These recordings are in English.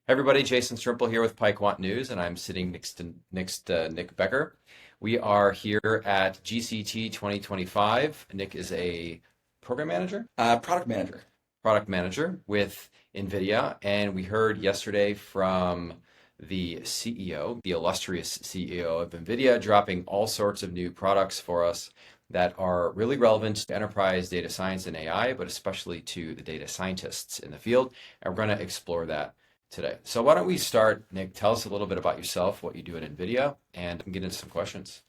Everybody, Jason Strimple here with Quant News, and I'm sitting next to Nick Becker. We are here at GCT 2025. Nick is a program manager, Product manager. product manager with NVIDIA, and we heard yesterday from the CEO, the illustrious CEO of NVIDIA, dropping all sorts of new products for us that are really relevant to enterprise data science and AI, but especially to the data scientists in the field. And we're going to explore that today. So why don't we start, Nick? Tell us a little bit about yourself, what you do at NVIDIA, and we can get into some questions.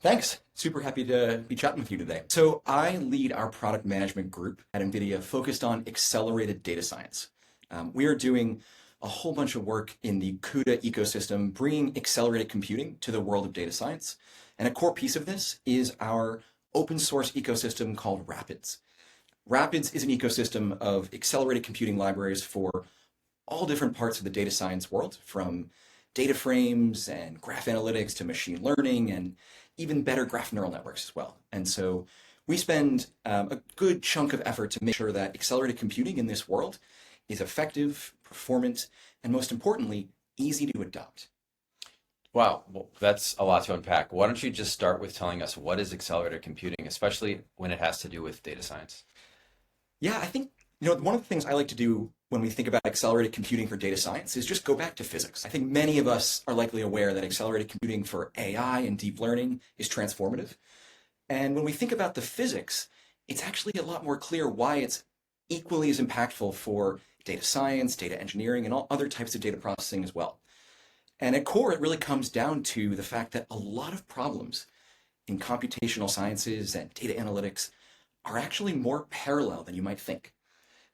Thanks. Super happy to be chatting with you today. So I lead our product management group at NVIDIA focused on accelerated data science. We are doing a whole bunch of work in the CUDA ecosystem, bringing accelerated computing to the world of data science. And a core piece of this is our open source ecosystem called Rapids. Rapids is an ecosystem of accelerated computing libraries for all different parts of the data science world, from data frames and graph analytics to machine learning and even better graph neural networks as well. And so we spend a good chunk of effort to make sure that accelerated computing in this world is effective, performant, and most importantly, easy to adopt. Wow, well, that's a lot to unpack. Why don't you just start with telling us what is accelerated computing, especially when it has to do with data science? Yeah, I think one of the things I like to do when we think about accelerated computing for data science is just go back to physics. I think many of us are likely aware that accelerated computing for AI and deep learning is transformative. And when we think about the physics, it's actually a lot more clear why it's equally as impactful for data science, data engineering, and all other types of data processing as well. And at core, it really comes down to the fact that a lot of problems in computational sciences and data analytics are actually more parallel than you might think.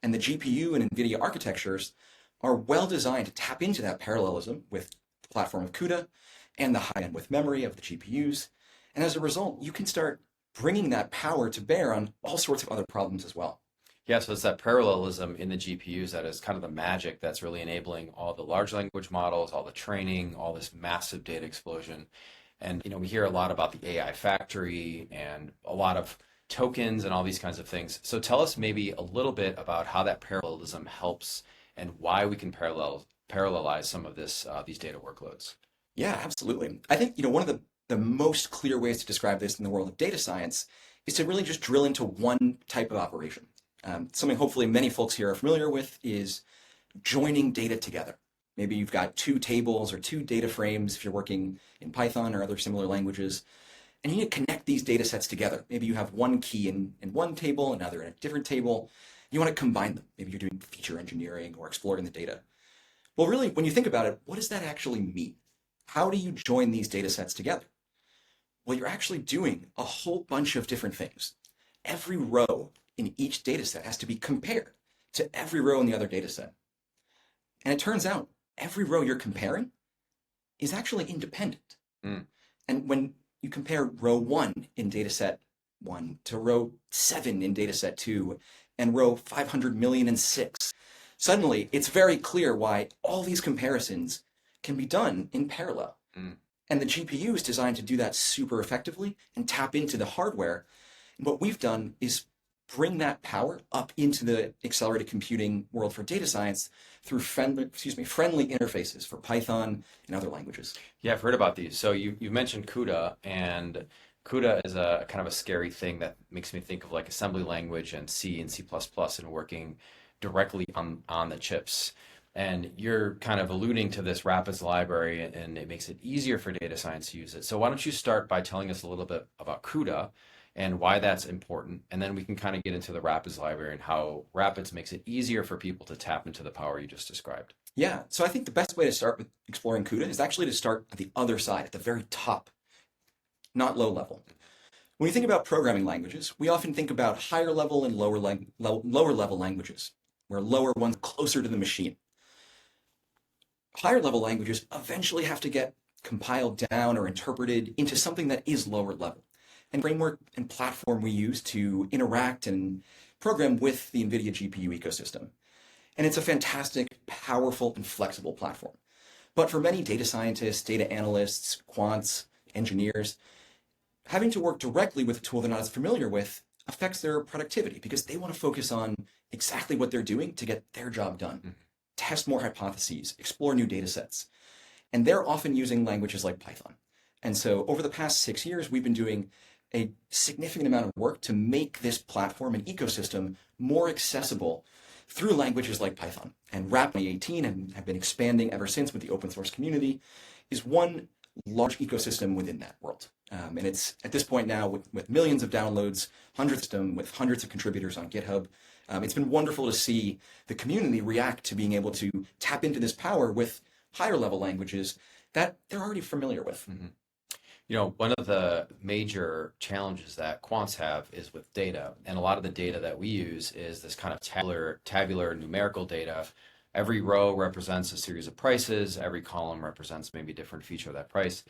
And the GPU and NVIDIA architectures are well designed to tap into that parallelism with the platform of CUDA and the high bandwidth memory of the GPUs. And as a result, you can start bringing that power to bear on all sorts of other problems as well. Yeah, so it's that parallelism in the GPUs that is kind of the magic that's really enabling all the large language models, all the training, all this massive data explosion. And we hear a lot about the AI factory and a lot of tokens and all these kinds of things. So tell us maybe a little bit about how that parallelism helps and why we can parallelize some of these data workloads. Yeah, absolutely. I think one of the most clear ways to describe this in the world of data science is to really just drill into one type of operation. Something hopefully many folks here are familiar with is joining data together. Maybe you've got two tables or two data frames if you're working in Python or other similar languages, and you need to connect these data sets together. Maybe you have one key in one table, another in a different table. You want to combine them. Maybe you're doing feature engineering or exploring the data. Well, really, when you think about it, what does that actually mean? How do you join these data sets together? Well, you're actually doing a whole bunch of different things. Every row in each data set has to be compared to every row in the other data set. And it turns out every row you're comparing is actually independent. Mm. And when you compare row 1 in data set 1 to row 7 in data set 2 and row 500,000,006, suddenly it's very clear why all these comparisons can be done in parallel. Mm. And the GPU is designed to do that super effectively and tap into the hardware. And what we've done is bring that power up into the accelerated computing world for data science through friendly interfaces for Python and other languages. Yeah, I've heard about these. So you mentioned CUDA, and CUDA is a kind of a scary thing that makes me think of like assembly language and C and C++ and working directly on the chips. And you're kind of alluding to this Rapids library, and it makes it easier for data science to use it. So why don't you start by telling us a little bit about CUDA and why that's important, and then we can kind of get into the Rapids library and how Rapids makes it easier for people to tap into the power you just described. Yeah, so I think the best way to start with exploring CUDA is actually to start at the other side, at the very top, not low level. When we think about programming languages, we often think about higher level and lower level languages, where lower one's closer to the machine. Higher level languages eventually have to get compiled down or interpreted into something that is lower level. And framework and platform we use to interact and program with the NVIDIA GPU ecosystem. And it's a fantastic, powerful, and flexible platform. But for many data scientists, data analysts, quants, engineers, having to work directly with a tool they're not as familiar with affects their productivity because they want to focus on exactly what they're doing to get their job done. test more hypotheses, explore new data sets. And they're often using languages like Python. And so over the past 6 years, we've been doing a significant amount of work to make this platform and ecosystem more accessible through languages like Python. And RAP 2018, and have been expanding ever since with the open source community, is one large ecosystem within that world. And it's at this point now with millions of downloads, hundreds of them, with hundreds of contributors on GitHub. It's been wonderful to see the community react to being able to tap into this power with higher level languages that they're already familiar with. Mm-hmm. You know, one of the major challenges that quants have is with data. And a lot of the data that we use is this kind of tabular numerical data. Every row represents a series of prices. Every column represents maybe a different feature of that price.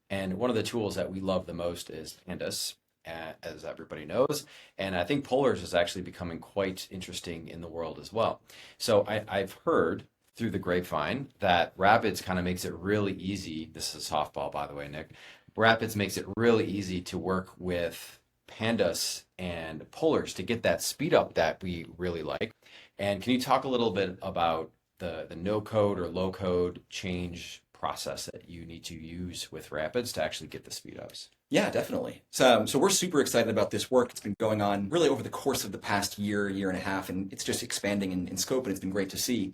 And one of the tools that we love the most is Pandas, as everybody knows. And I think Polars is actually becoming quite interesting in the world as well. So I've heard through the grapevine that Rapids kind of makes it really easy. This is a softball, by the way, Nick. Rapids makes it really easy to work with Pandas and Polars to get that speed up that we really like. And can you talk a little bit about the no code or low code change process that you need to use with Rapids to actually get the speed ups? Yeah, definitely. So we're super excited about this work. It's been going on really over the course of the past year and a half, and it's just expanding in scope, and it's been great to see.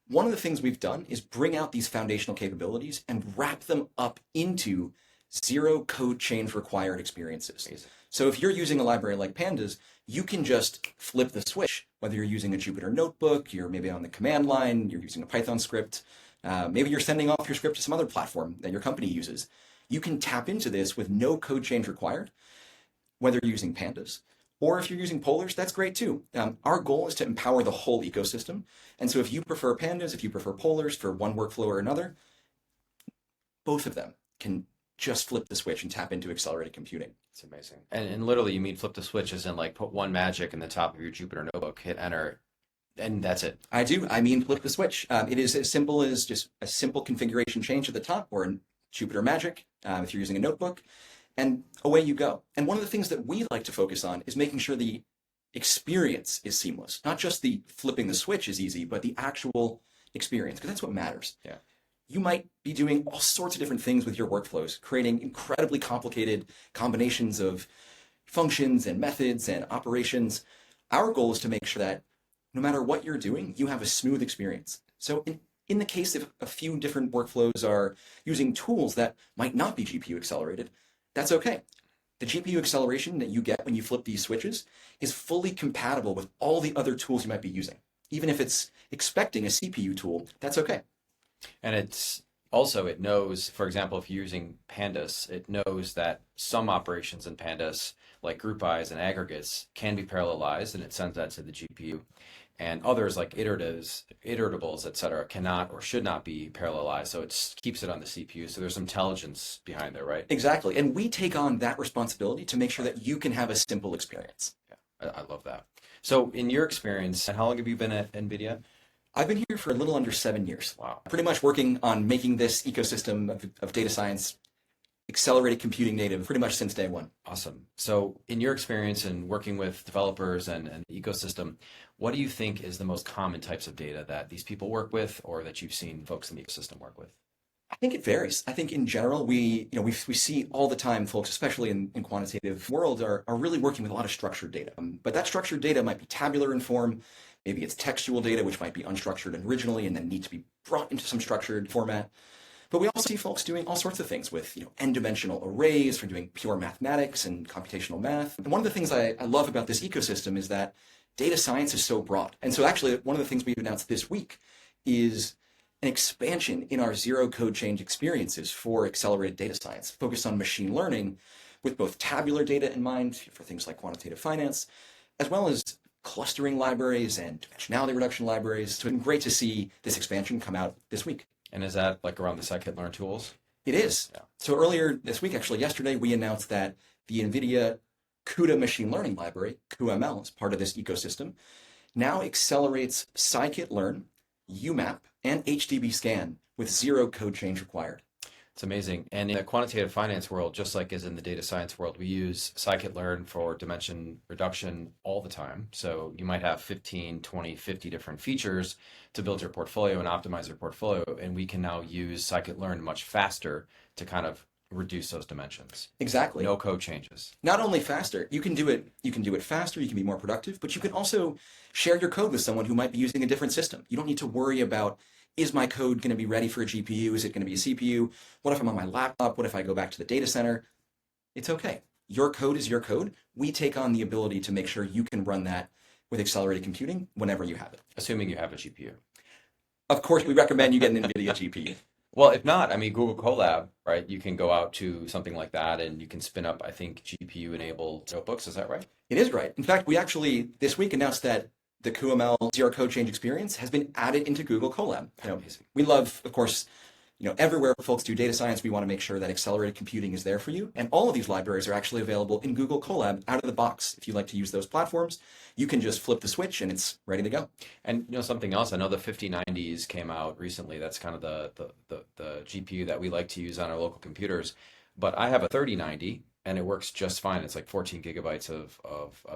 One of the things we've done is bring out these foundational capabilities and wrap them up into zero code change required experiences. Amazing. So if you're using a library like Pandas, you can just flip the switch, whether you're using a Jupyter notebook, you're maybe on the command line, you're using a Python script, maybe you're sending off your script to some other platform that your company uses. You can tap into this with no code change required, whether you're using Pandas or if you're using Polars, that's great too. Our goal is to empower the whole ecosystem. And so if you prefer Pandas, if you prefer Polars for one workflow or another, both of them can just flip the switch and tap into accelerated computing. It's amazing. And literally you mean flip the switch as in like put one magic in the top of your Jupyter notebook, hit enter, and that's it. I do. I mean flip the switch. It is as simple as just a simple configuration change at the top or in Jupyter Magic if you're using a notebook, and away you go. And one of the things that we like to focus on is making sure the experience is seamless. Not just the flipping the switch is easy, but the actual experience, because that's what matters. Yeah. You might be doing all sorts of different things with your workflows, creating incredibly complicated combinations of functions and methods and operations. Our goal is to make sure that no matter what you're doing, you have a smooth experience. So in the case if a few different workflows are using tools that might not be GPU accelerated, that's okay. The GPU acceleration that you get when you flip these switches is fully compatible with all the other tools you might be using. Even if it's expecting a CPU tool, that's okay. And it's also, it knows, for example, if you're using Pandas, it knows that some operations in Pandas, like group-bys and aggregates, can be parallelized, and it sends that to the GPU. And others, like iterables, et cetera, cannot or should not be parallelized, so it keeps it on the CPU. So there's some intelligence behind there, right? Exactly. And we take on that responsibility to make sure that you can have a simple experience. Yeah, I love that. So in your experience, and how long have you been at NVIDIA? I've been here for a little under 7 years. Wow. Pretty much working on making this ecosystem of data science accelerated computing native pretty much since day one. Awesome. So in your experience in working with developers and the ecosystem, what do you think is the most common types of data that these people work with or that you've seen folks in the ecosystem work with? I think it varies. I think in general, we see all the time folks, especially in quantitative world, are really working with a lot of structured data. But that structured data might be tabular in form. Maybe it's textual data, which might be unstructured originally and then need to be brought into some structured format. But we also see folks doing all sorts of things with n-dimensional arrays for doing pure mathematics and computational math. And one of the things I love about this ecosystem is that data science is so broad. And so actually, one of the things we've announced this week is an expansion in our zero code change experiences for accelerated data science, focused on machine learning with both tabular data in mind for things like quantitative finance, as well as clustering libraries and dimensionality reduction libraries. So it's been great to see this expansion come out this week. And is that like around the scikit-learn tools? It is. Yeah. So earlier this week, actually yesterday, we announced that the NVIDIA CUDA machine learning library, cuML, as part of this ecosystem, now accelerates scikit-learn, UMAP, and HDB scan with zero code change required. It's amazing. And in the quantitative finance world, just like as in the data science world, we use scikit-learn for dimension reduction all the time. So you might have 15, 20, 50 different features to build your portfolio and optimize your portfolio. And we can now use scikit-learn much faster to kind of reduce those dimensions. Exactly. No code changes. Not only faster, you can do it faster, you can be more productive, but you can also share your code with someone who might be using a different system. You don't need to worry about, is my code going to be ready for a GPU? Is it going to be a CPU? What if I'm on my laptop? What if I go back to the data center? It's okay. Your code is your code. We take on the ability to make sure you can run that with accelerated computing whenever you have it. Assuming you have a GPU. Of course, we recommend you get an NVIDIA GPU. Well, if not, I mean, Google Colab, right? You can go out to something like that and you can spin up, I think, GPU-enabled notebooks. Is that right? It is right. In fact, we actually this week announced that the QML zero code change experience has been added into Google Colab. Amazing. We love, of course, everywhere folks do data science, we want to make sure that accelerated computing is there for you. And all of these libraries are actually available in Google Colab out of the box. If you like to use those platforms, you can just flip the switch and it's ready to go. And something else, I know the 5090s came out recently. That's kind of the GPU that we like to use on our local computers. But I have a 3090 and it works just fine. It's like 14 gigabytes of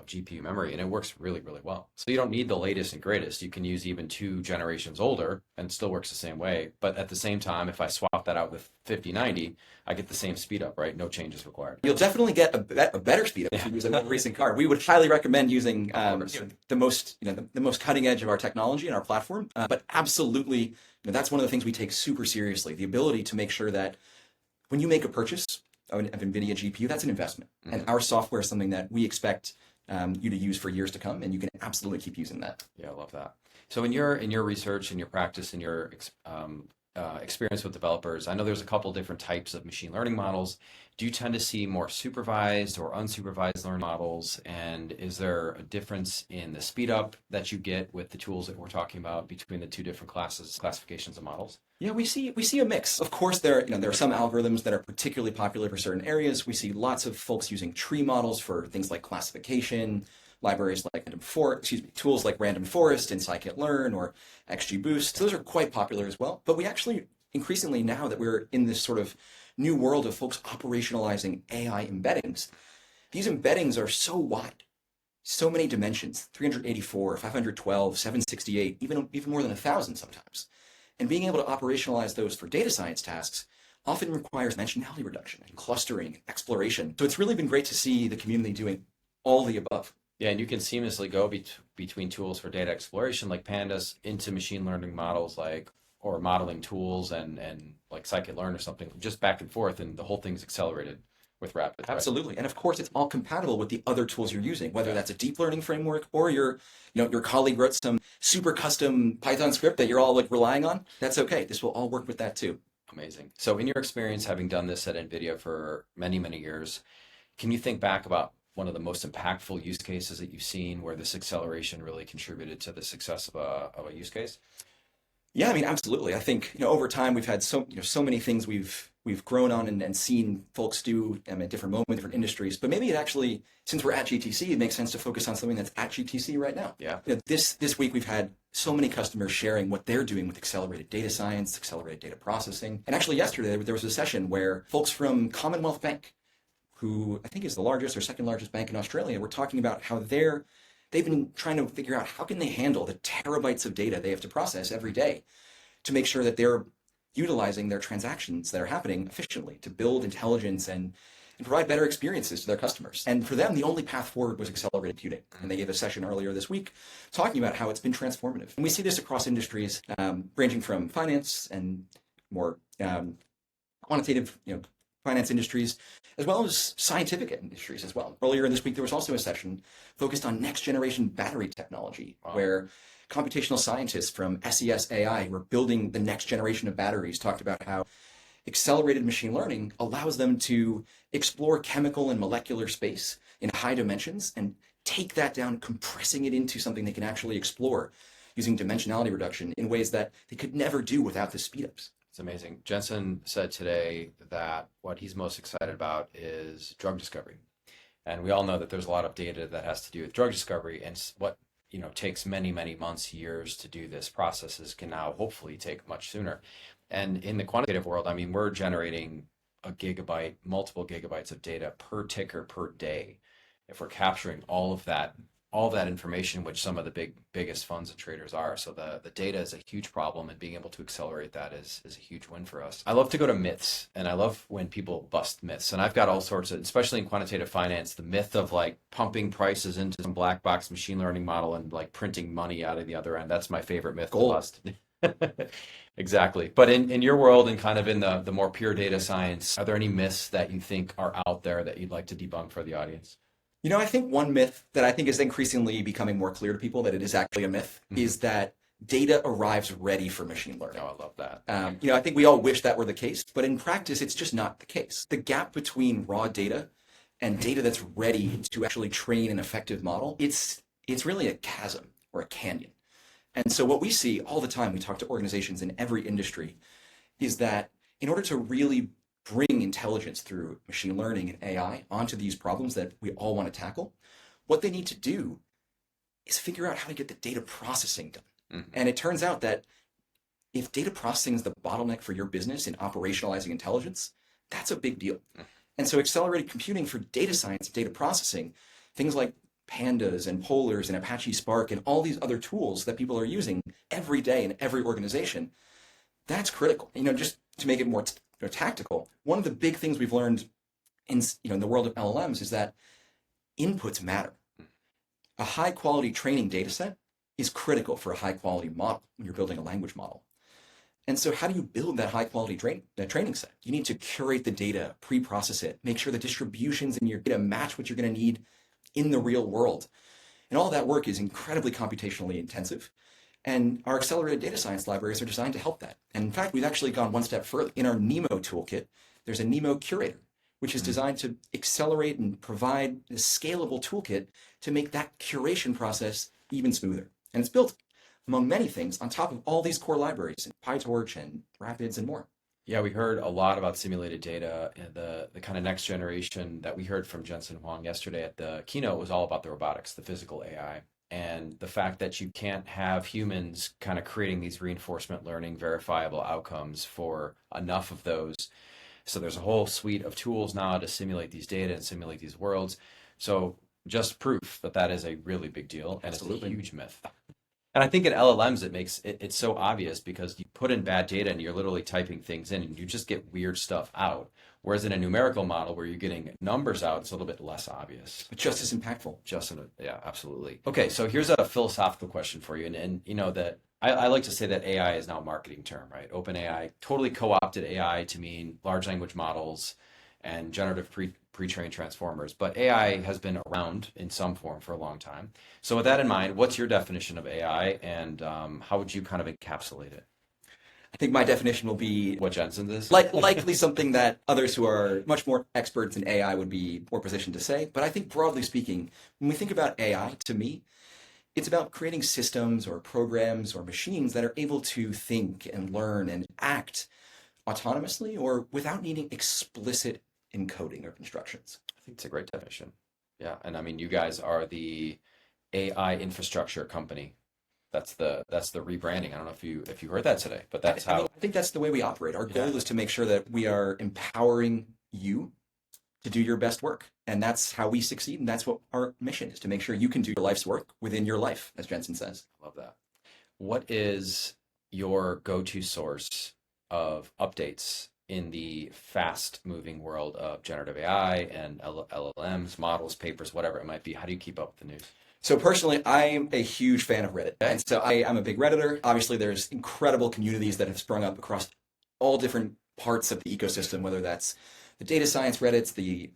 GPU memory and it works really, really well. So you don't need the latest and greatest. You can use even 2 generations older and it still works the same way. But at the same time, if I swap that out with 5090, I get the same speed up, right? No changes required. You'll definitely get a better speed up if you use a more recent card. We would highly recommend using the most cutting edge of our technology and our platform. But absolutely, that's one of the things we take super seriously. The ability to make sure that when you make a purchase of NVIDIA GPU, that's an investment. Mm-hmm. And our software is something that we expect you to use for years to come, and you can absolutely keep using that. Yeah, I love that. So in your research and your practice and your experience with developers, I know there's a couple different types of machine learning models. Do you tend to see more supervised or unsupervised learning models? And is there a difference in the speed up that you get with the tools that we're talking about between the two different classifications of models? Yeah, we see a mix. Of course, there are some algorithms that are particularly popular for certain areas. We see lots of folks using tree models for things like classification, libraries like tools like Random Forest and scikit-learn or XGBoost. Those are quite popular as well. But we actually increasingly, now that we're in this sort of new world of folks operationalizing AI embeddings, these embeddings are so wide, so many dimensions, 384, 512, 768, even more than 1,000 sometimes. And being able to operationalize those for data science tasks often requires dimensionality reduction and clustering and exploration. So it's really been great to see the community doing all the above. Yeah, and you can seamlessly go between tools for data exploration like Pandas into machine learning models or modeling tools and like scikit-learn or something, just back and forth, and the whole thing's accelerated with Rapid. Right? Absolutely. And of course, it's all compatible with the other tools you're using, whether that's a deep learning framework or your colleague wrote some super custom Python script that you're all relying on. That's okay. This will all work with that too. Amazing. So in your experience, having done this at NVIDIA for many, many years, can you think back about one of the most impactful use cases that you've seen where this acceleration really contributed to the success of a use case? Yeah, I mean, absolutely. I think, over time we've had so many things we've grown on and seen folks do at different moments, different industries. But maybe it actually, since we're at GTC, it makes sense to focus on something that's at GTC right now. Yeah. This week we've had so many customers sharing what they're doing with accelerated data science, accelerated data processing. And actually yesterday there was a session where folks from Commonwealth Bank, who I think is the largest or second largest bank in Australia, were talking about how they've been trying to figure out how can they handle the terabytes of data they have to process every day to make sure that they're utilizing their transactions that are happening efficiently to build intelligence and provide better experiences to their customers. And for them, the only path forward was accelerated computing. And they gave a session earlier this week talking about how it's been transformative. And we see this across industries, ranging from finance and more quantitative, finance industries, as well as scientific industries as well. Earlier in this week, there was also a session focused on next generation battery technology, where computational scientists from SES AI, who are building the next generation of batteries, talked about how accelerated machine learning allows them to explore chemical and molecular space in high dimensions and take that down, compressing it into something they can actually explore using dimensionality reduction in ways that they could never do without the speedups. It's amazing. Jensen said today that what he's most excited about is drug discovery. And we all know that there's a lot of data that has to do with drug discovery, and what takes many, many months, years to do this processes can now hopefully take much sooner. And in the quantitative world, I mean, we're generating a gigabyte, multiple gigabytes of data per ticker per day. If we're capturing all of that information, which some of the biggest funds and traders are. So the data is a huge problem, and being able to accelerate that is a huge win for us. I love to go to myths, and I love when people bust myths. And I've got all sorts of, especially in quantitative finance, the myth of like pumping prices into some black box machine learning model and like printing money out of the other end. That's my favorite myth to Gold. bust. Exactly. But in your world and kind of in the more pure data science, are there any myths that you think are out there that you'd like to debunk for the audience? I think one myth that I think is increasingly becoming more clear to people that it is actually a myth is that data arrives ready for machine learning. Oh, I love that. I think we all wish that were the case, but in practice, it's just not the case. The gap between raw data and data that's ready to actually train an effective model, it's really a chasm or a canyon. And so what we see all the time, we talk to organizations in every industry, is that in order to really bring intelligence through machine learning and AI onto these problems that we all want to tackle, what they need to do is figure out how to get the data processing done. And it turns out that if data processing is the bottleneck for your business in operationalizing intelligence, that's a big deal. And so accelerated computing for data science, data processing, things like pandas and polars and Apache Spark and all these other tools that people are using every day in every organization, that's critical. Just to make it more tactical, one of the big things we've learned in the world of LLMs is that inputs matter. A high quality training data set is critical for a high quality model when you're building a language model. And so how do you build that high quality training set? You need to curate the data, pre-process it, make sure the distributions in your data match what you're going to need in the real world. And all that work is incredibly computationally intensive. And our accelerated data science libraries are designed to help that. And in fact, we've actually gone one step further. In our NEMO toolkit, there's a NEMO curator, which is designed to accelerate and provide a scalable toolkit to make that curation process even smoother. And it's built, among many things, on top of all these core libraries, and PyTorch and Rapids and more. Yeah, we heard a lot about simulated data, and the kind of next generation that we heard from Jensen Huang yesterday at the keynote was all about the robotics, the physical AI. And the fact that you can't have humans kind of creating these reinforcement learning verifiable outcomes for enough of those. So there's a whole suite of tools now to simulate these data and simulate these worlds. So just proof that that is a really big deal, and Absolutely. it's a huge myth. And I think in LLMs, it's so obvious because you put in bad data and you're literally typing things in and you just get weird stuff out. Whereas in a numerical model where you're getting numbers out, it's a little bit less obvious. But just as impactful. Yeah, absolutely. Okay, so here's a philosophical question for you. And that I like to say that AI is now a marketing term, right? OpenAI totally co-opted AI to mean large language models and generative pre-trained transformers. But AI has been around in some form for a long time. So with that in mind, what's your definition of AI, and how would you kind of encapsulate it? I think my definition will be What Jensen's is? likely something that others who are much more experts in AI would be more positioned to say. But I think broadly speaking, when we think about AI, to me, it's about creating systems or programs or machines that are able to think and learn and act autonomously or without needing explicit encoding or instructions. I think it's a great definition. Yeah, and I mean, you guys are the AI infrastructure company. That's the rebranding. I don't know if you heard that today, but that's how. I think that's the way we operate. Our goal is to make sure that we are empowering you to do your best work. And that's how we succeed. And that's what our mission is, to make sure you can do your life's work within your life, as Jensen says. Love that. What is your go-to source of updates in the fast-moving world of generative AI and LLMs, models, papers, whatever it might be? How do you keep up with the news? So personally, I'm a huge fan of Reddit. And so I'm a big Redditor. Obviously, there's incredible communities that have sprung up across all different parts of the ecosystem, whether that's the data science Reddits, the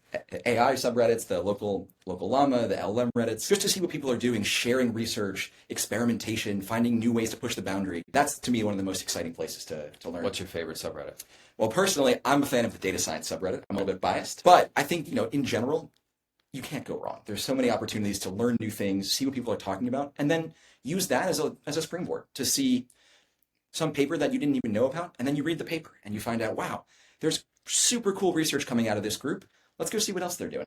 AI subreddits, the local llama, the LLM Reddits, just to see what people are doing, sharing research, experimentation, finding new ways to push the boundary. That's, to me, one of the most exciting places to learn. What's your favorite subreddit? Well, personally, I'm a fan of the data science subreddit. I'm a little bit biased, but I think, in general, you can't go wrong. There's so many opportunities to learn new things, see what people are talking about, and then use that as a springboard to see some paper that you didn't even know about, and then you read the paper and you find out, wow, there's super cool research coming out of this group. Let's go see what else they're doing.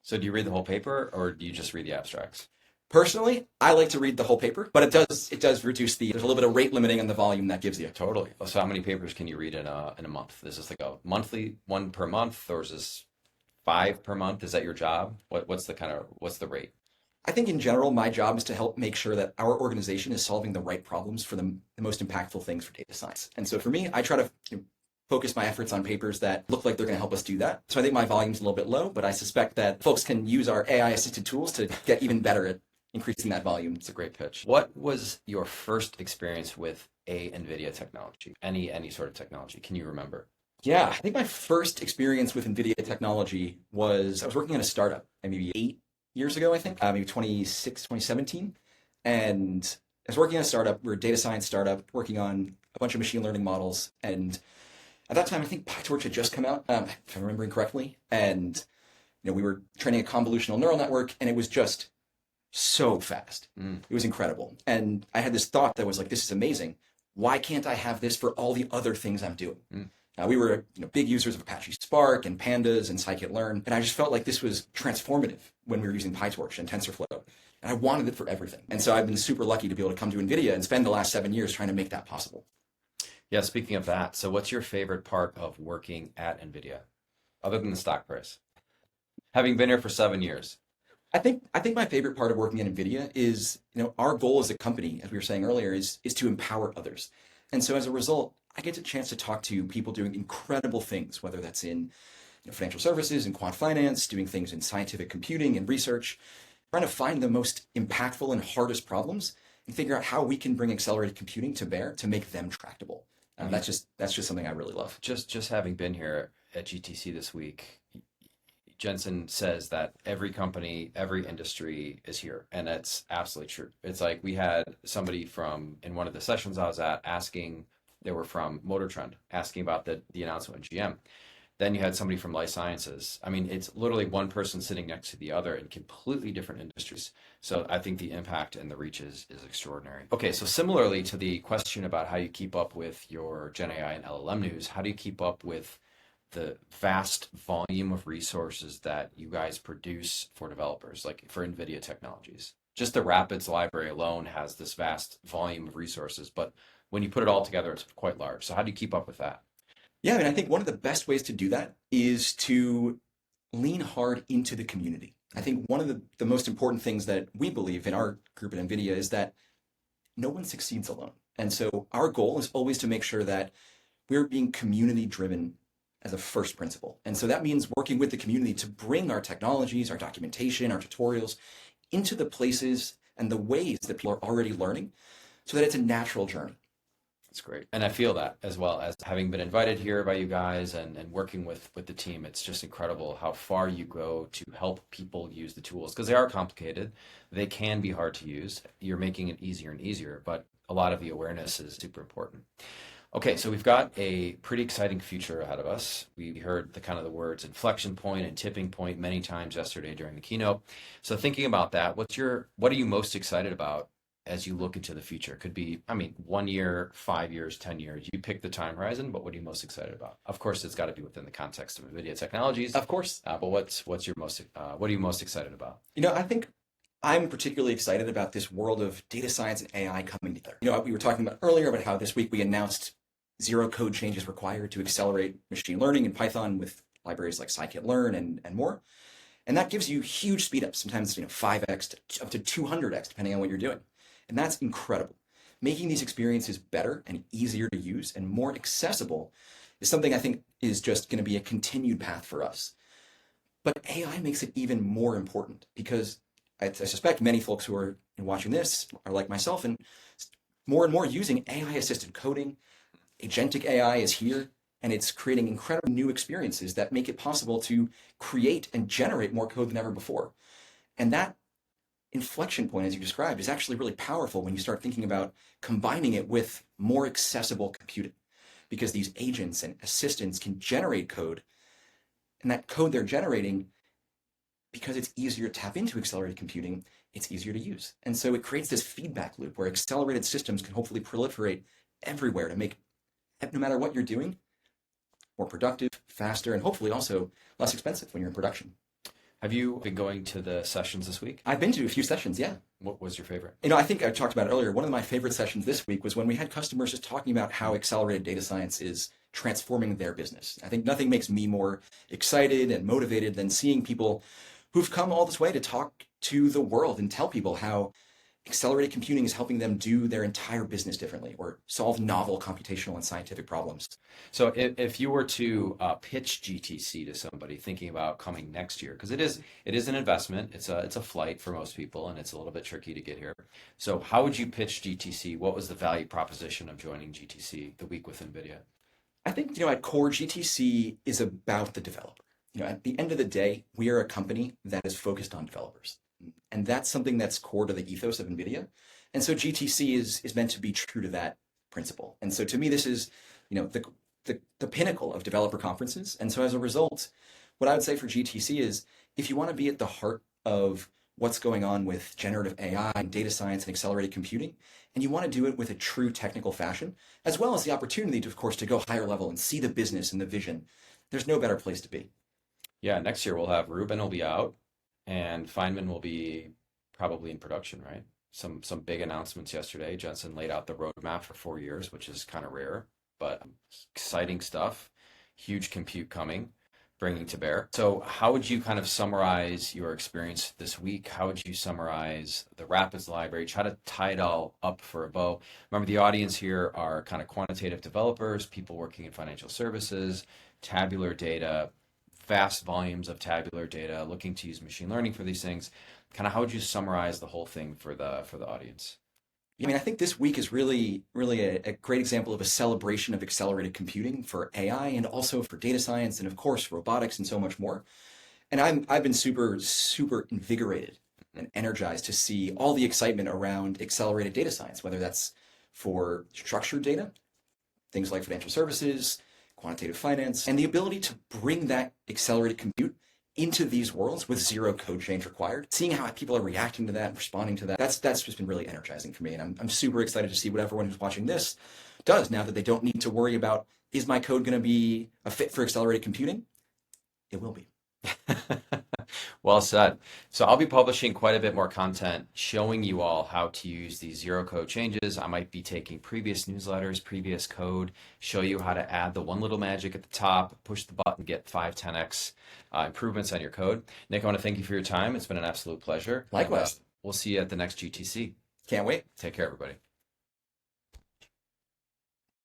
So do you read the whole paper or do you just read the abstracts? Personally, I like to read the whole paper, but it does reduce there's a little bit of rate limiting on the volume that gives you. Totally. So how many papers can you read in a month? Is this like a monthly one per month, or is this five per month? Is that your job? What's the rate? I think in general, my job is to help make sure that our organization is solving the right problems for the most impactful things for data science. And so for me, I try to focus my efforts on papers that look like they're going to help us do that. So I think my volume's a little bit low, but I suspect that folks can use our AI assisted tools to get even better at increasing that volume. It's a great pitch. What was your first experience with a NVIDIA technology? Any sort of technology? Can you remember? Yeah, I think my first experience with NVIDIA technology was I was working in a startup maybe 8 years ago, I think, maybe 2017. And I was working in a startup. We're a data science startup working on a bunch of machine learning models. And at that time, I think PyTorch had just come out, if I'm remembering correctly. And we were training a convolutional neural network, and it was just so fast. It was incredible. And I had this thought that was like, this is amazing. Why can't I have this for all the other things I'm doing? We were big users of Apache Spark and Pandas and scikit-learn, and I just felt like this was transformative when we were using PyTorch and TensorFlow, and I wanted it for everything. And so I've been super lucky to be able to come to NVIDIA and spend the last 7 years trying to make that possible. Yeah, speaking of that, so what's your favorite part of working at NVIDIA, other than the stock price? Having been here for 7 years. I think my favorite part of working at NVIDIA is, our goal as a company, as we were saying earlier, is to empower others. And so as a result, I get a chance to talk to people doing incredible things, whether that's in financial services and quant finance, doing things in scientific computing and research, trying to find the most impactful and hardest problems and figure out how we can bring accelerated computing to bear to make them tractable. That's just something I really love. Just having been here at GTC this week, Jensen says that every company, every industry is here, and that's absolutely true. It's like we had somebody in one of the sessions I was at asking, they were from Motor Trend, asking about the announcement with GM. Then you had somebody from life sciences. I mean, it's literally one person sitting next to the other in completely different industries. So I think the impact and the reach is extraordinary. Okay, so similarly to the question about how you keep up with your Gen AI and LLM news, how do you keep up with the vast volume of resources that you guys produce for developers, like for NVIDIA technologies? Just the Rapids library alone has this vast volume of resources, but when you put it all together, it's quite large. So how do you keep up with that? Yeah, I think one of the best ways to do that is to lean hard into the community. I think one of the most important things that we believe in our group at NVIDIA is that no one succeeds alone. And so our goal is always to make sure that we're being community driven as a first principle. And so that means working with the community to bring our technologies, our documentation, our tutorials into the places and the ways that people are already learning so that it's a natural journey. That's great. And I feel that as well, as having been invited here by you guys and working with the team. It's just incredible how far you go to help people use the tools, because they are complicated. They can be hard to use. You're making it easier and easier, but a lot of the awareness is super important. Okay, so we've got a pretty exciting future ahead of us. We heard the words inflection point and tipping point many times yesterday during the keynote. So thinking about that, what are you most excited about as you look into the future? Could be, 1 year, 5 years, 10 years. You pick the time horizon, but what are you most excited about? Of course, it's got to be within the context of NVIDIA technologies. Of course. But what are you most excited about? I think I'm particularly excited about this world of data science and AI coming together. We were talking about earlier about how this week we announced zero code changes required to accelerate machine learning in Python with libraries like scikit-learn and more. And that gives you huge speed ups, sometimes 5x to up to 200x, depending on what you're doing. And that's incredible. Making these experiences better and easier to use and more accessible is something I think is just going to be a continued path for us. But AI makes it even more important because I suspect many folks who are watching this are like myself and more using AI-assisted coding. Agentic AI is here, and it's creating incredible new experiences that make it possible to create and generate more code than ever before. And that inflection point, as you described, is actually really powerful when you start thinking about combining it with more accessible computing, because these agents and assistants can generate code, and that code they're generating, because it's easier to tap into accelerated computing, it's easier to use. And so it creates this feedback loop where accelerated systems can hopefully proliferate everywhere to make, no matter what you're doing, more productive, faster, and hopefully also less expensive when you're in production. Have you been going to the sessions this week? I've been to a few sessions, yeah. What was your favorite? I think I talked about it earlier. One of my favorite sessions this week was when we had customers just talking about how accelerated data science is transforming their business. I think nothing makes me more excited and motivated than seeing people who've come all this way to talk to the world and tell people how accelerated computing is helping them do their entire business differently or solve novel computational and scientific problems. So if you were to pitch GTC to somebody thinking about coming next year, because it is an investment, it's a flight for most people, and it's a little bit tricky to get here. So how would you pitch GTC? What was the value proposition of joining GTC the week with NVIDIA? I think, at core, GTC is about the developer. At the end of the day, we are a company that is focused on developers. And that's something that's core to the ethos of NVIDIA. And so GTC is meant to be true to that principle. And so to me, this is, the pinnacle of developer conferences. And so as a result, what I would say for GTC is if you want to be at the heart of what's going on with generative AI and data science and accelerated computing, and you want to do it with a true technical fashion, as well as the opportunity to, of course, to go higher level and see the business and the vision, there's no better place to be. Yeah, next year we'll have Ruben will be out and Feynman will be probably in production, right? Some big announcements yesterday. Jensen laid out the roadmap for 4 years, which is kind of rare, but exciting stuff. Huge compute coming, bringing to bear. So how would you kind of summarize your experience this week? How would you summarize the Rapids library? Try to tie it all up for a bow. Remember, the audience here are kind of quantitative developers, people working in financial services, tabular data, vast volumes of tabular data, looking to use machine learning for these things. Kind of how would you summarize the whole thing for the audience? I think this week is really, really a great example of a celebration of accelerated computing for AI and also for data science and, of course, robotics and so much more. And I've been super, super invigorated and energized to see all the excitement around accelerated data science, whether that's for structured data, things like financial services, quantitative finance, and the ability to bring that accelerated compute into these worlds with zero code change required. Seeing how people are reacting to that and responding to that, that's just been really energizing for me. And I'm super excited to see what everyone who's watching this does now that they don't need to worry about, is my code going to be a fit for accelerated computing? It will be. Well said. So I'll be publishing quite a bit more content showing you all how to use these zero code changes. I might be taking previous newsletters, previous code, show you how to add the one little magic at the top, push the button, get 5-10x improvements on your code. Nick, I want to thank you for your time. It's been an absolute pleasure. Likewise. We'll see you at the next GTC. Can't wait. Take care, everybody.